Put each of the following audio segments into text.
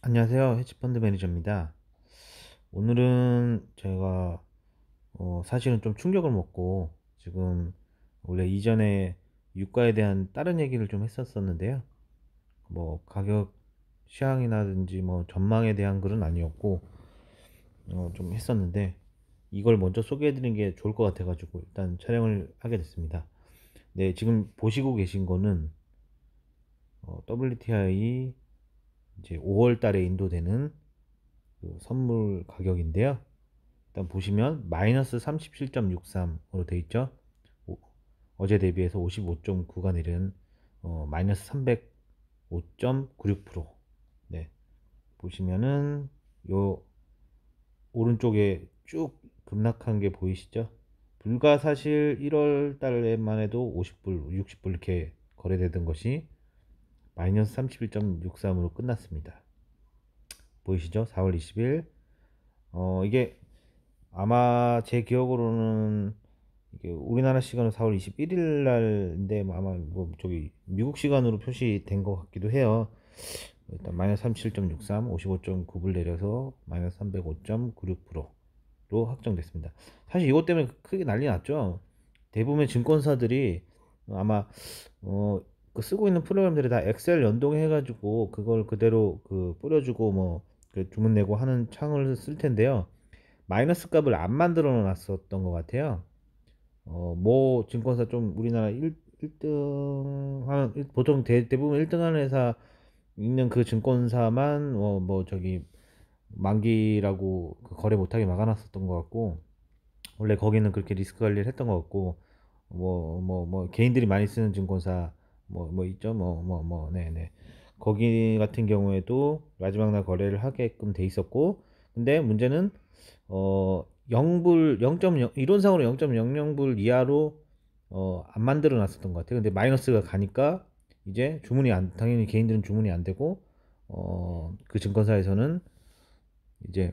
안녕하세요. 헤지펀드 매니저입니다. 오늘은 제가 사실은 좀 충격을 먹고 지금 원래 이전에 유가에 대한 다른 얘기를 좀 했었었는데요. 뭐 가격 시황이라든지 뭐 전망에 대한 글은 아니었고 좀 했었는데 이걸 먼저 소개해 드리는 게 좋을 것 같아 가지고 일단 촬영을 하게 됐습니다. 네, 지금 보시고 계신 거는 WTI 이제 5월 달에 인도되는 그 선물 가격인데요. 일단 보시면 마이너스 37.63으로 돼 있죠. 어제 대비해서 55.9가 내린 마이너스 305.96%. 네, 보시면은 요 오른쪽에 쭉 급락한 게 보이시죠? 불과 사실 1월 달에만 해도 50불, 60불 이렇게 거래되던 것이 마이너스 31.63으로 끝났습니다. 보이시죠? 4월 20일. 이게 아마 제 기억으로는 이게 우리나라 시간은 4월 21일 날인데 아마 뭐 저기 미국 시간으로 표시된 것 같기도 해요. 일단 마이너스 37.63, 55.9불 내려서 마이너스 305.96%로 확정됐습니다. 사실 이것 때문에 크게 난리 났죠. 대부분의 증권사들이 아마 어, 그 쓰고 있는 프로그램들이 다 엑셀 연동해 가지고 그걸 그대로 그 뿌려주고 뭐그 주문 내고 하는 창을 쓸 텐데요. 마이너스 값을 안 만들어 놨었던 것 같아요. 뭐 증권사 좀 우리나라 1등 하는 보통 대부분 1등 하는 회사 있는 그 증권사만 뭐 저기 만기라고 그 거래 못하게 막아놨었던 것 같고, 원래 거기는 그렇게 리스크 관리를 했던 것 같고, 뭐 개인들이 많이 쓰는 증권사 뭐 있죠, 네네, 거기 같은 경우에도 마지막 날 거래를 하게끔 돼 있었고, 근데 문제는 0불 0.0 이론상으로 0.00불 이하로 안 만들어 놨었던 것 같아요. 근데 마이너스가 가니까 이제 주문이 안, 당연히 개인들은 주문이 안 되고 그 증권사에서는 이제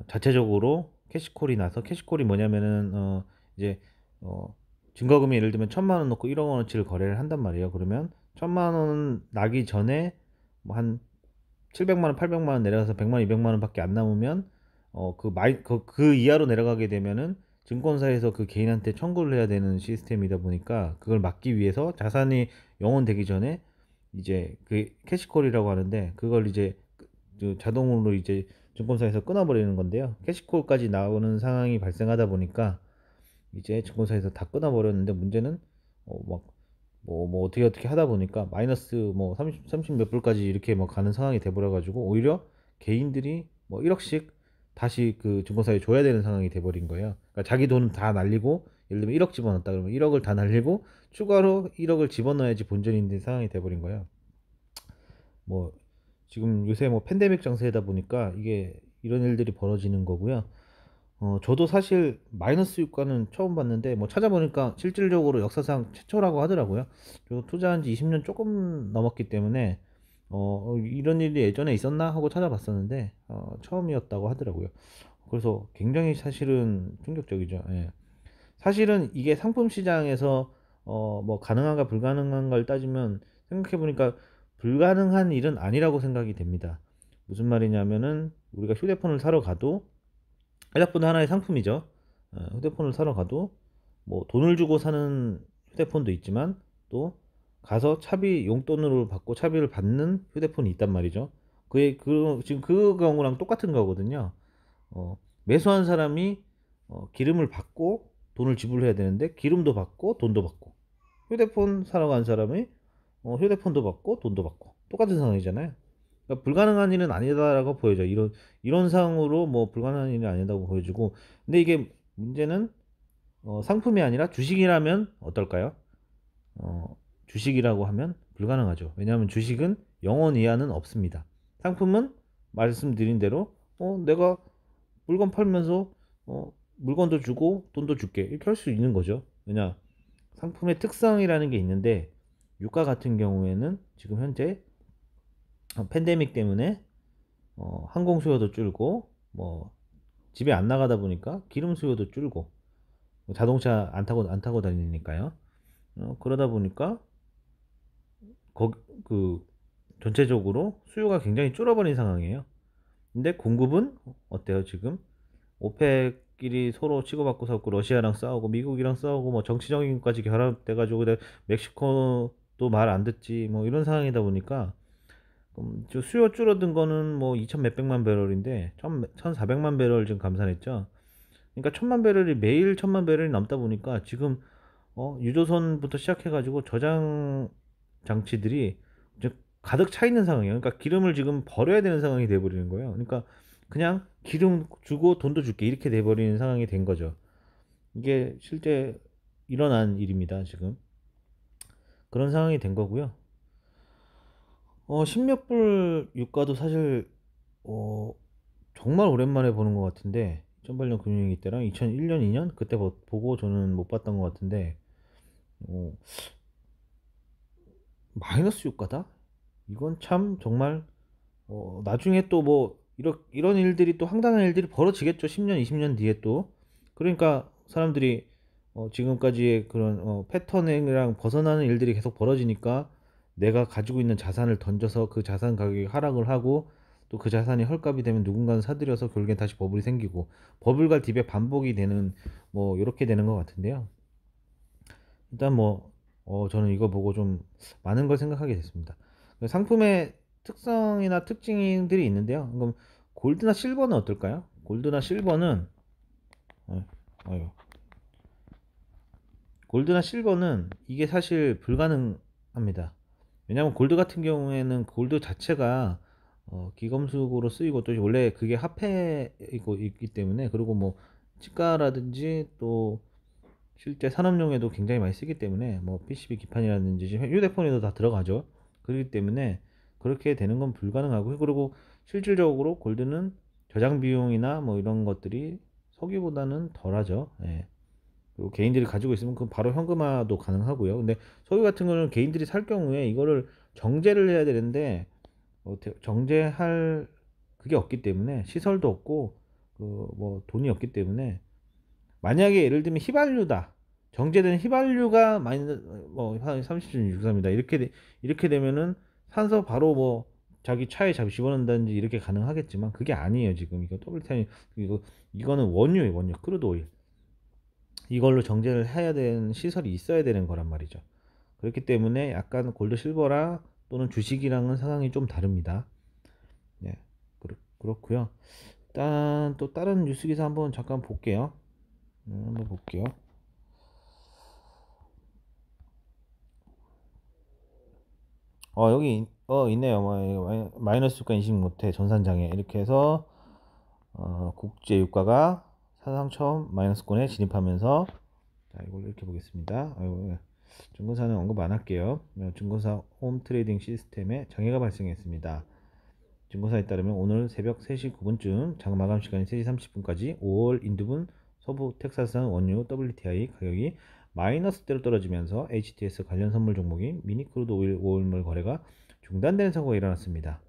자체적으로 캐시콜이 나서, 캐시콜이 뭐냐면은 이제 어 증거금이 예를 들면 1,000만 원 넣고 1억 원어치를 거래를 한단 말이에요. 그러면 1,000만 원 나기 전에 뭐 한 700만 원, 800만 원 내려가서 100만 원, 200만 원밖에 안 남으면 그 이하로 내려가게 되면은 증권사에서 그 개인한테 청구를 해야 되는 시스템이다 보니까, 그걸 막기 위해서 자산이 영원되기 전에 이제 그 캐시콜이라고 하는데, 그걸 이제 자동으로 이제 증권사에서 끊어버리는 건데요. 캐시콜까지 나오는 상황이 발생하다 보니까 이제 증권사에서 다 끊어버렸는데, 문제는 막 뭐 어떻게 하다 보니까 마이너스 뭐 30 몇 불까지 이렇게 뭐 가는 상황이 돼버려 가지고, 오히려 개인들이 뭐 1억씩 다시 그 증권사에 줘야 되는 상황이 돼버린 거예요. 그러니까 자기 돈은 다 날리고, 예를 들면 1억 집어넣었다 그러면 1억을 다 날리고 추가로 1억을 집어넣어야지 본전이 있는 상황이 돼버린 거예요. 뭐 지금 요새 뭐 팬데믹 장세다 보니까 이게 이런 일들이 벌어지는 거고요. 저도 사실 마이너스 유가는 처음 봤는데 뭐 찾아보니까 실질적으로 역사상 최초라고 하더라고요. 저 투자한 지 20년 조금 넘었기 때문에 이런 일이 예전에 있었나 하고 찾아봤었는데 처음이었다고 하더라고요. 그래서 굉장히 사실은 충격적이죠. 예. 사실은 이게 상품 시장에서 뭐 가능한가 불가능한가를 따지면, 생각해 보니까 불가능한 일은 아니라고 생각이 됩니다. 무슨 말이냐면은 우리가 휴대폰을 사러 가도, 휴대폰도 하나의 상품이죠. 휴대폰을 사러 가도 뭐 돈을 주고 사는 휴대폰도 있지만, 또 가서 차비 용돈으로 받고 차비를 받는 휴대폰이 있단 말이죠. 지금 그 경우랑 똑같은 거거든요. 매수한 사람이 기름을 받고 돈을 지불해야 되는데, 기름도 받고 돈도 받고, 휴대폰 사러 간 사람이 휴대폰도 받고 돈도 받고 똑같은 상황이잖아요. 그러니까 불가능한 일은 아니다라고 보여져. 이런 상황으로 뭐 불가능한 일이 아니다고 보여지고, 근데 이게 문제는 상품이 아니라 주식이라면 어떨까요? 주식이라고 하면 불가능하죠. 왜냐하면 주식은 영원 이하는 없습니다. 상품은 말씀드린 대로 내가 물건 팔면서 물건도 주고 돈도 줄게 이렇게 할 수 있는 거죠. 왜냐, 상품의 특성이라는 게 있는데, 유가 같은 경우에는 지금 현재 팬데믹 때문에 항공 수요도 줄고, 뭐 집에 안 나가다 보니까 기름 수요도 줄고, 뭐 자동차 안 타고 다니니까요. 그러다 보니까 거, 그 전체적으로 수요가 굉장히 줄어버린 상황이에요. 근데 공급은 어때요 지금? 오펙끼리 서로 치고받고 싸우고 러시아랑 싸우고 미국이랑 싸우고 뭐 정치적인 것까지 결합돼 가지고 멕시코도 말 안 듣지 뭐 이런 상황이다 보니까 저 수요 줄어든 거는 뭐 2천 몇백만 배럴인데 1,400만 배럴 지금 감산했죠. 그러니까 1,000만 배럴이 매일 1,000만 배럴이 넘다 보니까 지금 유조선부터 시작해 가지고 저장 장치들이 이제 가득 차 있는 상황이에요. 그러니까 기름을 지금 버려야 되는 상황이 돼 버리는 거예요. 그러니까 그냥 기름 주고 돈도 줄게 이렇게 돼 버리는 상황이 된 거죠. 이게 실제 일어난 일입니다, 지금. 그런 상황이 된 거고요. 십몇 불 유가도 사실 어 정말 오랜만에 보는 것 같은데 2008년 금융위기 때랑 2001년, 2년 그때 보고 저는 못 봤던 것 같은데 어 마이너스 유가다? 이건 참 정말 나중에 또 뭐 이런 일들이 또 황당한 일들이 벌어지겠죠. 10년, 20년 뒤에 또. 그러니까 사람들이 지금까지의 그런 패턴이랑 벗어나는 일들이 계속 벌어지니까 내가 가지고 있는 자산을 던져서 그 자산 가격이 하락을 하고 또 그 자산이 헐값이 되면 누군가는 사들여서 결국엔 다시 버블이 생기고 버블과 딥의 반복이 되는 뭐 요렇게 되는 것 같은데요. 일단 뭐 저는 이거 보고 좀 많은 걸 생각하게 됐습니다. 그 상품의 특성이나 특징들이 있는데요. 그럼 골드나 실버는 어떨까요? 골드나 실버는 어, 아유, 골드나 실버는 이게 사실 불가능합니다. 왜냐하면 골드 같은 경우에는 골드 자체가 기금속으로 쓰이고 또 원래 그게 화폐이고 있기 때문에 그리고 뭐 치과라든지 또 실제 산업용에도 굉장히 많이 쓰기 때문에 뭐 PCB 기판이라든지 지금 휴대폰에도 다 들어가죠. 그렇기 때문에 그렇게 되는 건 불가능하고요. 그리고 실질적으로 골드는 저장 비용이나 뭐 이런 것들이 석유보다는 덜하죠. 예. 그리고 개인들이 가지고 있으면 그 바로 현금화도 가능하고요. 근데 석유 같은 거는 개인들이 살 경우에 이거를 정제를 해야 되는데 정제할 그게 없기 때문에 시설도 없고 그 뭐 돈이 없기 때문에 만약에 예를 들면 휘발유다. 정제된 휘발유가 마이너스 뭐한 30.63이다. 이렇게 되면은 산소 바로 뭐 자기 차에 집어넣는다든지 이렇게 가능하겠지만 그게 아니에요, 지금. 이거 WTI 이거는 원유예요, 원유. 크루드 오일. 이걸로 정제를 해야 되는 시설이 있어야 되는 거란 말이죠. 그렇기 때문에 약간 골드 실버라 또는 주식이랑은 상황이 좀 다릅니다. 네. 그렇고요. 일단 또 다른 뉴스 기사 한번 잠깐 볼게요. 한번 볼게요. 여기 있네요. 뭐 마이너스 유가 인식 못해 전산장애 이렇게 해서 국제 유가가 사상 처음 마이너스권에 진입하면서 자 이걸 이렇게 보겠습니다. 아이고, 증권사는 언급 안 할게요. 증권사 홈 트레이딩 시스템에 장애가 발생했습니다. 증권사에 따르면 오늘 새벽 3시 9분쯤 장 마감 시간이 3시 30분까지 5월 인두분 서부 텍사스산 원유 WTI 가격이 마이너스대로 떨어지면서 HTS 관련 선물 종목인 미니 크루드 오일 오일물 거래가 중단되는 사고가 일어났습니다.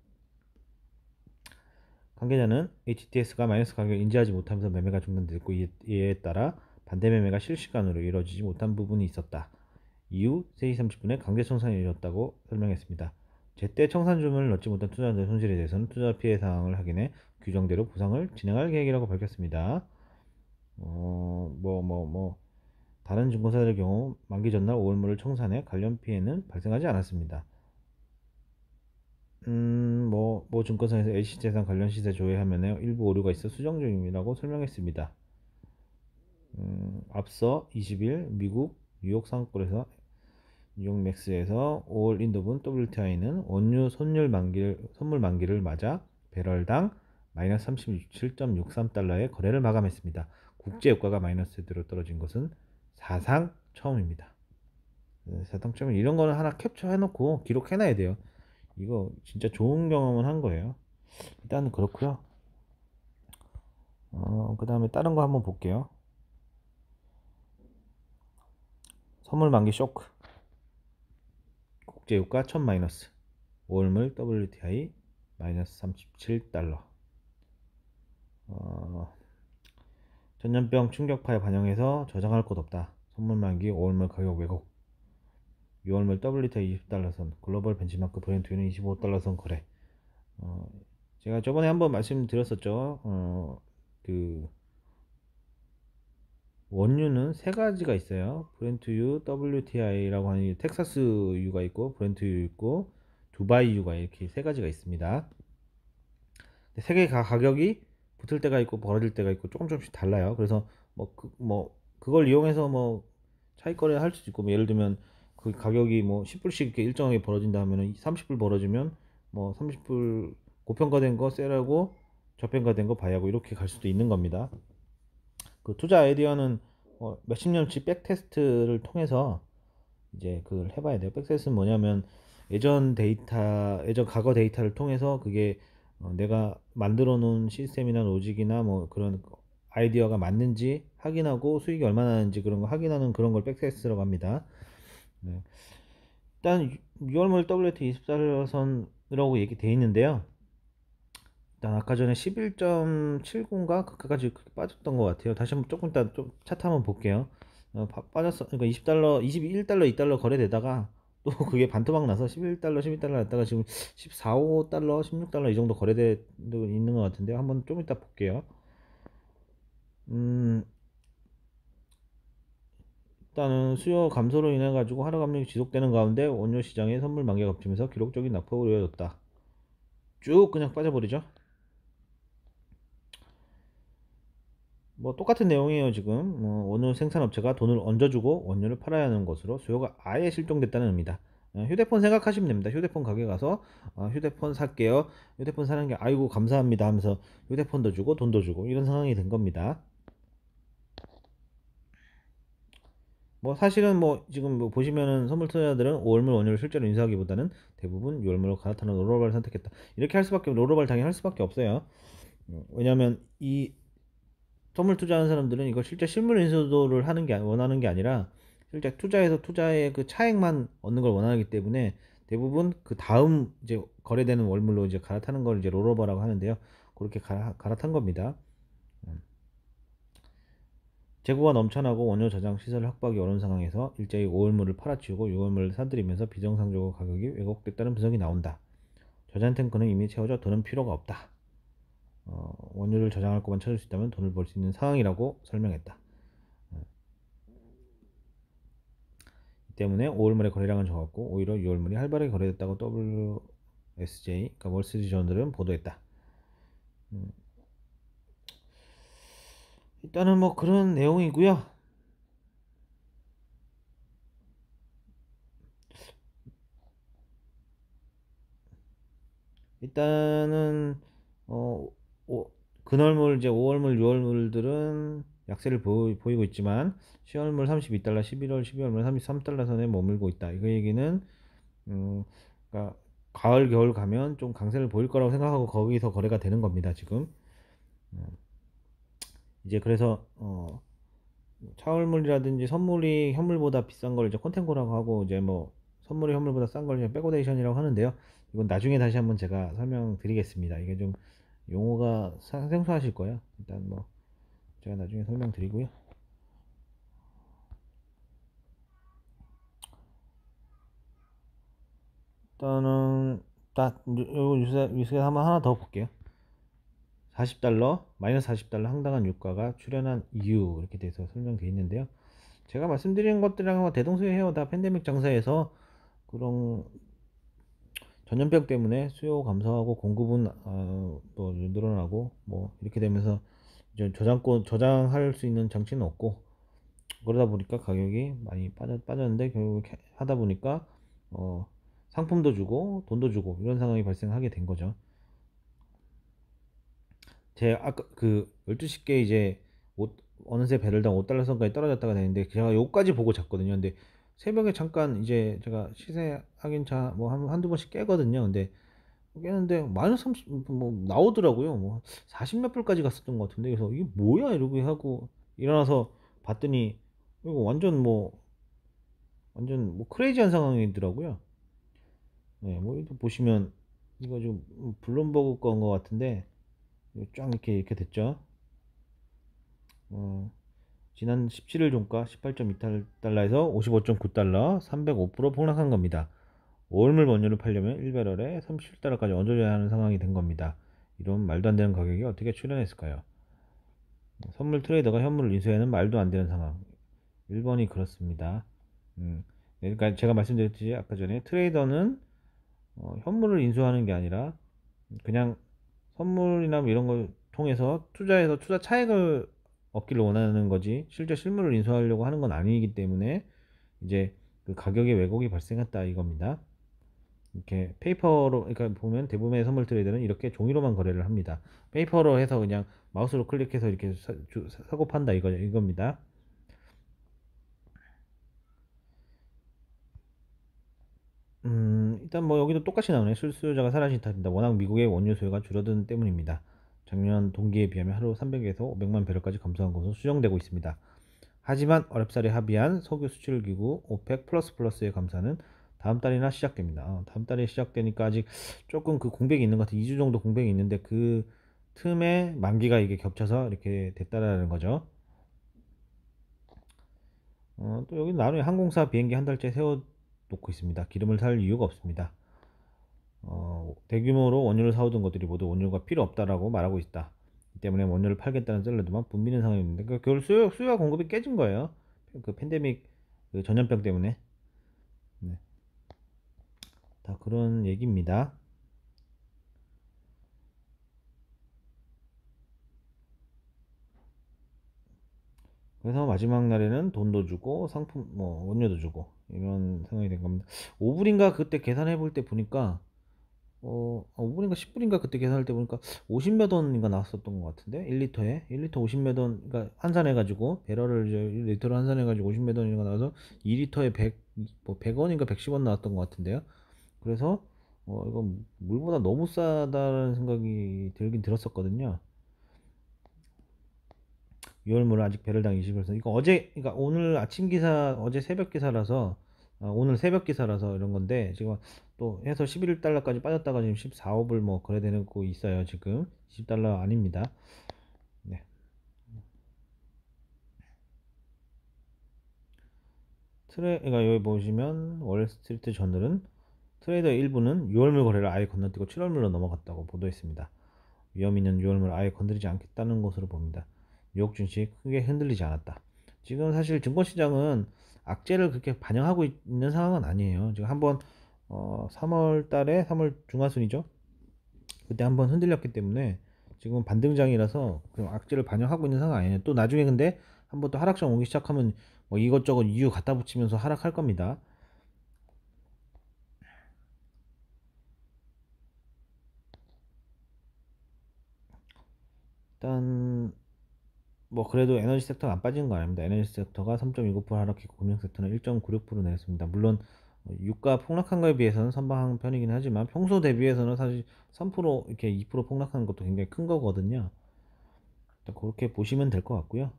관계자는 HTS가 마이너스 가격을 인지하지 못하면서 매매가 중단됐고 이에 따라 반대 매매가 실시간으로 이루어지지 못한 부분이 있었다. 이후 3시 30분에 강제 청산이 이루어졌다고 설명했습니다. 제때 청산 주문을 넣지 못한 투자자의 손실에 대해서는 투자 피해 사항을 확인해 규정대로 보상을 진행할 계획이라고 밝혔습니다. 다른 증권사들의 경우 만기 전날 오월물을 청산해 관련 피해는 발생하지 않았습니다. 뭐 증권사에서 LC재산 관련 시세 조회 화면에 일부 오류가 있어 수정 중이라고 설명했습니다. 앞서 20일 미국 뉴욕 상권에서 뉴욕 맥스에서 5월 인도분 WTI는 원유 선물 만기를 맞아 배럴당 마이너스 37.63달러의 거래를 마감했습니다. 국제 유가가 마이너스대로 떨어진 것은 사상 처음입니다. 사상 처음 이런 거는 하나 캡처해 놓고 기록해 놔야 돼요. 이거 진짜 좋은 경험을 한 거예요. 일단 그렇고요. 그 다음에 다른 거 한번 볼게요. 선물 만기 쇼크. 국제유가 1000 마이너스. 월물 WTI 마이너스 37달러. 전염병 충격파에 반영해서 저장할 곳 없다. 선물 만기 월물 가격 왜곡. 6월물 WTI 20달러선, 글로벌 벤치마크 브렌트유는 25달러선 거래. 제가 저번에 한번 말씀드렸었죠. 그 원유는 세 가지가 있어요. 브렌트유, WTI라고 하는 텍사스유가 있고, 브렌트유 있고, 두바이유가 이렇게 세 가지가 있습니다. 세 개 가격이 붙을 때가 있고 벌어질 때가 있고 조금씩 달라요. 그래서 그걸 이용해서 뭐 차익 거래 할 수도 있고, 뭐 예를 들면 그 가격이 뭐 10불씩 이렇게 일정하게 벌어진다 하면은 30불 벌어지면 뭐 30불 고평가된 거 셀하고 저평가된 거 바이하고 이렇게 갈 수도 있는 겁니다. 그 투자 아이디어는 몇십 년치 백테스트를 통해서 이제 그걸 해봐야 돼요. 백테스트는 뭐냐면 예전 과거 데이터를 통해서 그게 내가 만들어 놓은 시스템이나 로직이나 뭐 그런 아이디어가 맞는지 확인하고 수익이 얼마나 나는지 그런 거 확인하는 그런 걸 백테스트라고 합니다. 네. 일단 6월물 WT 24선이라고 얘기되어 있는데요. 일단 아까 전에 11.70인가 그까지 빠졌던 것 같아요. 다시 한번 조금 이따 좀 차트 한번 볼게요. 빠졌어. 그러니까 20달러, 21달러, 2달러 거래되다가 또 그게 반토막 나서 11달러, 12달러 났다가 지금 14, 5달러, 16달러 이 정도 거래되고 있는 것 같은데요. 한번 좀 이따 볼게요. 음, 일단은 수요 감소로 인해 가지고 하락 압력이 지속되는 가운데 원유 시장의 선물 만기가 겹치면서 기록적인 낙폭을 이어졌다. 쭉 그냥 빠져버리죠. 뭐 똑같은 내용이에요. 지금 원유 생산업체가 돈을 얹어주고 원유를 팔아야 하는 것으로 수요가 아예 실종됐다는 의미다. 휴대폰 생각하시면 됩니다. 휴대폰 가게 가서 휴대폰 살게요. 휴대폰 사는 게 아이고 감사합니다 하면서 휴대폰도 주고 돈도 주고 이런 상황이 된 겁니다. 뭐 사실은 뭐 지금 뭐 보시면은 선물 투자자들은 5월물 원유를 실제로 인수하기보다는 대부분 6월물로 갈아타는 롤러발을 선택했다. 이렇게 할 수밖에 롤러발 당연히 할 수밖에 없어요. 왜냐하면 이 선물 투자하는 사람들은 이걸 실제 실물 인수도를 하는 게 원하는 게 아니라 실제 투자해서 투자의 그 차액만 얻는 걸 원하기 때문에 대부분 그 다음 이제 거래되는 월물로 이제 갈아타는 걸 이제 롤오버라고 하는데요. 그렇게 갈아탄 겁니다. 재고가 넘쳐나고 원유 저장 시설을 확보하기 어려운 상황에서 일제히 5월물을 팔아치우고 6월물을 사들이면서 비정상적으로 가격이 왜곡됐다는 분석이 나온다. 저장 탱크는 이미 채워져 돈은 필요가 없다. 원유를 저장할 곳만 찾을 수 있다면 돈을 벌 수 있는 상황이라고 설명했다. 때문에 5월말에 거래량은 적었고 오히려 6월말이 활발하게 거래됐다고 WSJ, 그러니까 월스트리트저널은 보도했다. 음, 일단은 뭐 그런 내용이고요. 일단은 어, 근월물 이제 5월물, 6월물들은 약세를 보이고 있지만 10월물 32달러, 11월, 12월물 33달러 선에 머물고 있다. 그 얘기는 음, 그러니까 가을, 겨울 가면 좀 강세를 보일 거라고 생각하고 거기서 거래가 되는 겁니다. 지금 이제 그래서 차월물이라든지 선물이 현물보다 비싼 걸 이제 콘텐고라고 하고 이제 뭐 선물이 현물보다 싼 걸 이제 백오데이션이라고 하는데요. 이건 나중에 다시 한번 제가 설명드리겠습니다. 이게 좀 용어가 생소하실 거예요. 일단 뭐 제가 나중에 설명드리고요. 일단은 딱 요 뉴스에 한번 하나 더 볼게요. 40달러 마이너스 40달러 황당한 유가가 출현한 이유 이렇게 돼서 설명되어 있는데요. 제가 말씀드린 것들이랑 대동소이해요. 다 팬데믹 장사에서 그런 전염병 때문에 수요 감소하고 공급은 또 늘어나고 뭐 이렇게 되면서 이제 저장할 수 있는 장치는 없고 그러다 보니까 가격이 많이 빠졌는데 결국 하다 보니까 어 상품도 주고 돈도 주고 이런 상황이 발생하게 된 거죠. 제 아까 그 12시께 이제 어느새 배럴당 5달러 선까지 떨어졌다가 되는데 제가 요까지 보고 잤거든요. 근데 새벽에 잠깐 이제 제가 시세 확인차 뭐 한두 번씩 깨거든요. 근데 깨는데 마이너스 30 뭐 나오더라고요. 뭐 40 몇 불까지 갔었던 것 같은데 그래서 이게 뭐야 이러고 하고 일어나서 봤더니 이거 완전 뭐 크레이지한 상황이더라고요. 네, 뭐 이거 보시면 이거 좀 블룸버그 거인 것 같은데 쫙 이렇게 됐죠. 어, 지난 17일 종가 18.2달러에서 55.9달러 305% 폭락한 겁니다. 오일물 원유를 팔려면 1배럴에 37달러까지 얹어줘야 하는 상황이 된 겁니다. 이런 말도 안 되는 가격이 어떻게 출현했을까요? 선물 트레이더가 현물을 인수하는 말도 안 되는 상황. 1번이 그렇습니다. 그러니까 제가 말씀드렸듯이 아까 전에 트레이더는 현물을 인수하는 게 아니라 그냥 선물이나 뭐 이런 걸 통해서 투자해서 투자 차익을 얻기를 원하는 거지 실제 실물을 인수하려고 하는 건 아니기 때문에 이제 그 가격의 왜곡이 발생했다 이겁니다. 이렇게 페이퍼로 그러니까 보면 대부분의 선물 트레이더는 이렇게 종이로만 거래를 합니다. 페이퍼로 해서 그냥 마우스로 클릭해서 이렇게 사고 판다 이겁니다. 일단 뭐 여기도 똑같이 나오네. 실수요자가 사라진 탓입니다. 워낙 미국의 원유 수요가 줄어든 때문입니다. 작년 동기에 비하면 하루 300에서 500만 배럴까지 감소한 것으로 추정되고 있습니다. 하지만 어렵사리 합의한 석유 수출 기구 오펙 플러스의 감사는 다음 달이나 시작됩니다. 다음 달에 시작되니까 아직 조금 그 공백이 있는 것 같아요. 2주 정도 공백이 있는데 그 틈에 만기가 이게 겹쳐서 이렇게 됐다라는 거죠. 또 여기 나중에 항공사 비행기 한 달째 세워 놓고 있습니다. 기름을 살 이유가 없습니다. 대규모로 원유를 사오던 것들이 모두 원유가 필요 없다라고 말하고 있다. 이 때문에 원유를 팔겠다는 셀러들만 붐비는 상황입니다. 그러니까 결국 수요와 공급이 깨진 거예요. 그 팬데믹 그 전염병 때문에. 네, 다 그런 얘기입니다. 그래서 마지막 날에는 돈도 주고 상품 뭐 원료도 주고 이런 상황이 된 겁니다. 5불인가 그때 계산해 볼 때 보니까 5불인가 10불인가 그때 계산할 때 보니까 50몇 원인가 나왔었던 것 같은데 1리터에 1리터 50몇 원 그러니까 환산해가지고 배럴을 이제 1리터로 환산해가지고 50몇 원인가 나와서 2리터에 100원인가 110원 나왔던 것 같은데요. 그래서 이거 물보다 너무 싸다는 생각이 들긴 들었었거든요. 유월물은 아직 배럴당 20에서 이거 그러니까 오늘 아침 기사 어제 새벽 기사라서 오늘 새벽 기사라서 이런 건데 지금 또 해서 11달러까지 빠졌다가 지금 14호불 뭐 거래되고 있어요. 지금 20달러 아닙니다. 네. 그러니까 여기 보시면 월스트리트 저널은 트레이더 일부는 6월물 거래를 아예 건너뛰고 7월물로 넘어갔다고 보도했습니다. 위험 있는 6월물 아예 건드리지 않겠다는 것으로 봅니다. 뉴욕 증시 크게 흔들리지 않았다. 지금 사실 증권시장은 악재를 그렇게 반영하고 있는 상황은 아니에요. 지금 한번 3월 달에 3월 중하순이죠. 그때 한번 흔들렸기 때문에 지금 반등장이라서 그 악재를 반영하고 있는 상황 아니에요. 또 나중에 근데 한번 또 하락장 오기 시작하면 뭐 이것저것 이유 갖다 붙이면서 하락할 겁니다. 일단 뭐 그래도 에너지 섹터가 안 빠지는 거 아닙니다. 에너지 섹터가 3.29% 하락했고 금융 섹터는 1.96% 내렸습니다. 물론 유가 폭락한 거에 비해서는 선방한 편이긴 하지만 평소 대비해서는 사실 3% 이렇게 2% 폭락하는 것도 굉장히 큰 거거든요. 그렇게 보시면 될 것 같고요.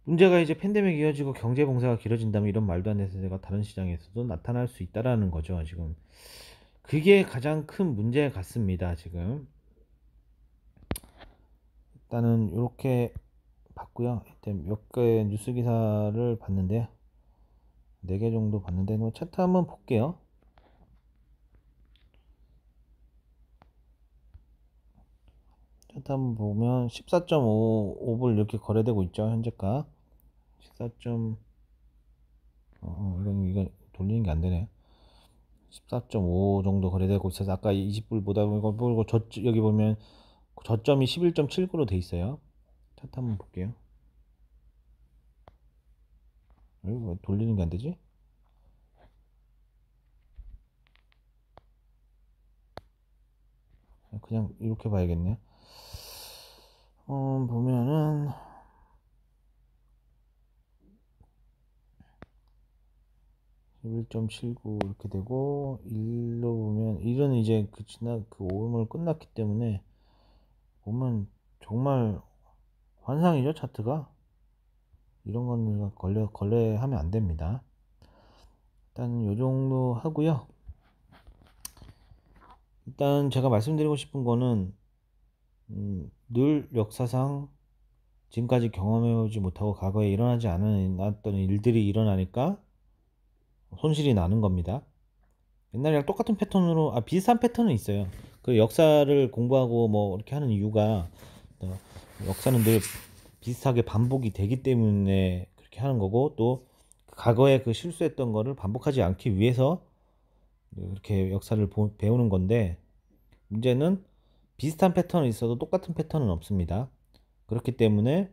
문제가 이제 팬데믹 이어지고 경제 봉쇄가 길어진다면 이런 말도 안 되는 세가 다른 시장에서도 나타날 수 있다라는 거죠. 지금 그게 가장 큰 문제 같습니다. 지금 일단은 이렇게 봤고요. 일단 몇 개 뉴스 기사를 봤는데요. 4개 정도 봤는데 뭐 차트 한번 볼게요. 차트 한번 보면 14.55불 이렇게 거래되고 있죠. 현재가 14. 이건 돌리는 게 안 되네. 14.5 정도 거래되고 있어서 아까 20불보다 이거 보고 여기 보면 저점이 11.79로 돼 있어요. 차트 한번 볼게요. 왜 돌리는 게 안 되지? 그냥 이렇게 봐야겠네요. 보면은 11.79 이렇게 되고 1로 보면 1은 이제 그 5월물 끝났기 때문에 보면 정말 환상이죠 차트가. 이런 거는 거래하면 안 됩니다. 일단 요 정도 하고요. 일단 제가 말씀드리고 싶은 거는 늘 역사상 지금까지 경험해오지 못하고 과거에 일어나지 않았던 일들이 일어나니까 손실이 나는 겁니다. 옛날이랑 똑같은 패턴으로 비슷한 패턴은 있어요. 그 역사를 공부하고 뭐 이렇게 하는 이유가 역사는 늘 비슷하게 반복이 되기 때문에 그렇게 하는 거고, 또 과거에 그 실수했던 거를 반복하지 않기 위해서 이렇게 역사를 배우는 건데, 문제는 비슷한 패턴은 있어도 똑같은 패턴은 없습니다. 그렇기 때문에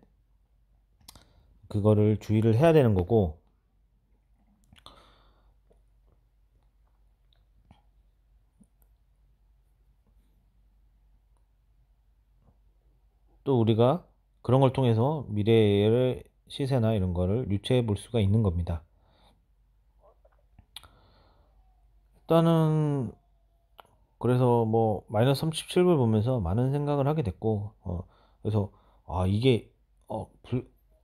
그거를 주의를 해야 되는 거고, 또 우리가 그런 걸 통해서 미래의 시세나 이런 거를 유추해 볼 수가 있는 겁니다. 일단은 그래서 뭐 마이너스 37불 보면서 많은 생각을 하게 됐고, 그래서 이게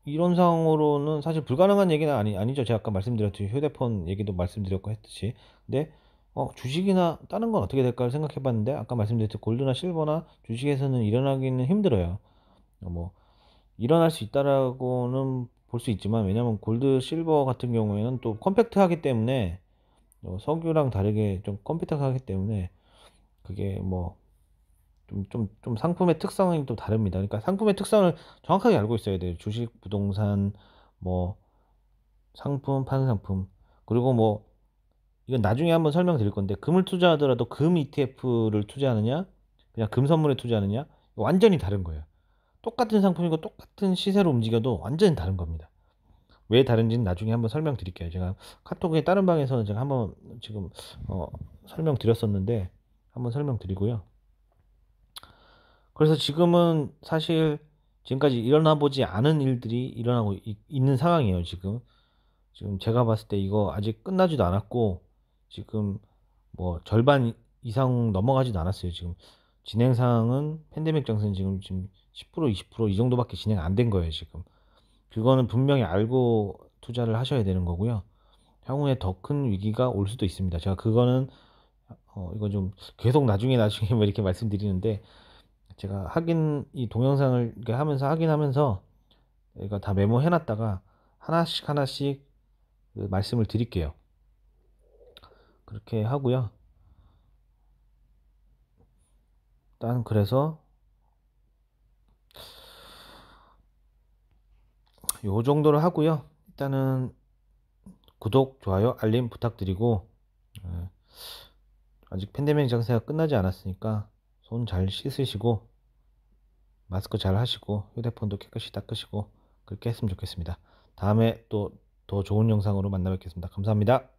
이런 상황으로는 사실 불가능한 얘기는 아니죠. 제가 아까 말씀드렸듯이 휴대폰 얘기도 말씀드렸고 했듯이. 근데 주식이나 다른 건 어떻게 될까를 생각해 봤는데, 아까 말씀드렸듯이 골드나 실버나 주식에서는 일어나기는 힘들어요. 뭐 일어날 수 있다라고는 볼 수 있지만, 왜냐면 골드, 실버 같은 경우에는 또 컴팩트하기 때문에, 석유랑 다르게 좀 컴팩트하기 때문에 그게 뭐 좀 상품의 특성이 또 다릅니다. 그러니까 상품의 특성을 정확하게 알고 있어야 돼요. 주식, 부동산, 뭐 상품, 파는 상품. 그리고 뭐 이건 나중에 한번 설명드릴 건데, 금을 투자하더라도 금 ETF를 투자하느냐, 그냥 금 선물에 투자하느냐, 완전히 다른 거예요. 똑같은 상품이고 똑같은 시세로 움직여도 완전히 다른 겁니다. 왜 다른지는 나중에 한번 설명드릴게요. 제가 카톡의 다른 방에서는 제가 한번 지금 설명드렸었는데, 한번 설명드리고요. 그래서 지금은 사실 지금까지 일어나 보지 않은 일들이 일어나고 있는 상황이에요. 지금 제가 봤을 때 이거 아직 끝나지도 않았고, 지금 뭐 절반 이상 넘어가지도 않았어요. 지금 진행 상황은 팬데믹 정세는 지금 10% 20% 이 정도밖에 진행 안 된 거예요. 지금 그거는 분명히 알고 투자를 하셔야 되는 거고요. 향후에 더 큰 위기가 올 수도 있습니다. 제가 그거는 이거 좀 계속 나중에 뭐 이렇게 말씀드리는데, 제가 이 동영상을 이렇게 하면서 확인하면서 이거 다 메모해 놨다가 하나씩 하나씩 그 말씀을 드릴게요. 그렇게 하고요. 일단 그래서 요 정도로 하고요. 일단은 구독, 좋아요, 알림 부탁드리고, 예, 아직 팬데믹 장세가 끝나지 않았으니까 손 잘 씻으시고 마스크 잘 하시고 휴대폰도 깨끗이 닦으시고 그렇게 했으면 좋겠습니다. 다음에 또 더 좋은 영상으로 만나 뵙겠습니다. 감사합니다.